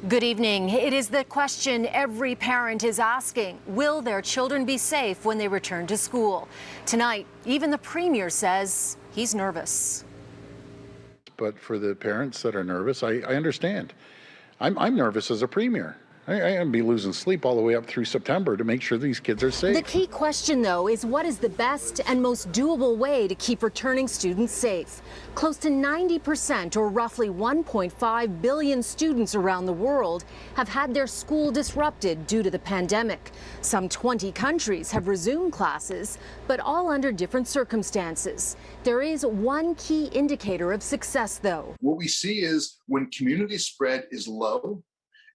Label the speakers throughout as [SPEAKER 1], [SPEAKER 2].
[SPEAKER 1] Good evening. It is the question every parent is asking. Will their children be safe when they return to school? Tonight, even the Premier says he's nervous.
[SPEAKER 2] But for the parents that are nervous, I understand. I'm nervous as a Premier. I'm going to be losing sleep all the way up through September to make sure these kids are safe.
[SPEAKER 1] The key question, though, is what is the best and most doable way to keep returning students safe? Close to 90%, or roughly 1.5 billion students around the world, have had their school disrupted due to the pandemic. Some 20 countries have resumed classes, but all under different circumstances. There is one key indicator of success, though.
[SPEAKER 3] What we see is when community spread is low,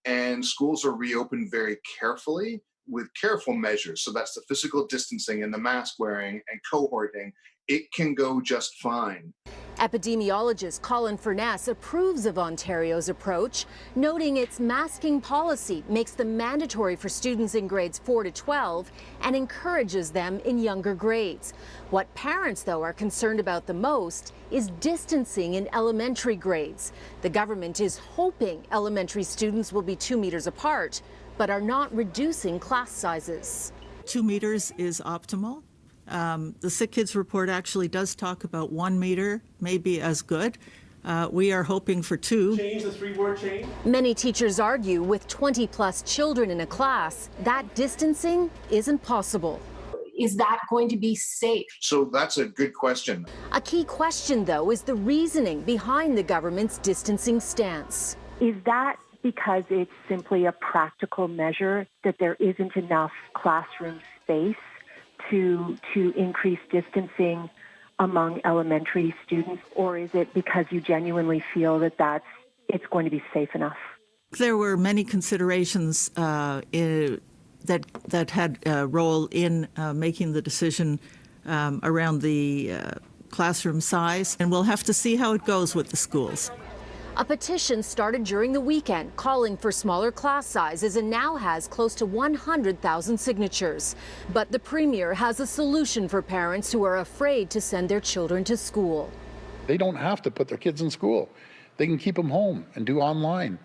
[SPEAKER 3] and schools are reopened very carefully with careful measures. So that's the physical distancing and the mask wearing and cohorting. It can go just fine.
[SPEAKER 1] Epidemiologist Colin Furness approves of Ontario's approach, noting its masking policy makes them mandatory for students in grades 4 to 12 and encourages them in younger grades. What parents, though, are concerned about the most is distancing in elementary grades. The government is hoping elementary students will be 2 meters apart, but are not reducing class sizes.
[SPEAKER 4] 2 meters is optimal. The Sick Kids report actually does talk about 1 meter, maybe as good. We are hoping for 2.
[SPEAKER 5] Change the 3-word change.
[SPEAKER 1] Many teachers argue with 20+ children in a class, that distancing isn't possible.
[SPEAKER 6] Is that going to be safe?
[SPEAKER 3] So that's a good question.
[SPEAKER 1] A key question, though, is the reasoning behind the government's distancing stance.
[SPEAKER 7] Is that because it's simply a practical measure that there isn't enough classroom space to increase distancing among elementary students, or is it because you genuinely feel that it's going to be safe enough?
[SPEAKER 4] There were many considerations that had a role in making the decision around the classroom size, and we'll have to see how it goes with the schools.
[SPEAKER 1] A petition started during the weekend calling for smaller class sizes and now has close to 100,000 signatures. But the Premier has a solution for parents who are afraid to send their children to school.
[SPEAKER 2] They don't have to put their kids in school. They can keep them home and do online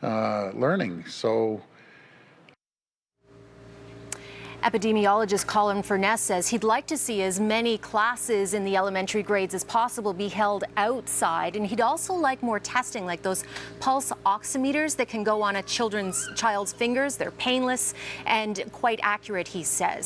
[SPEAKER 2] learning. So
[SPEAKER 1] Epidemiologist Colin Furness says he'd like to see as many classes in the elementary grades as possible be held outside, and he'd also like more testing, like those pulse oximeters that can go on a child's fingers. They're painless and quite accurate, he says.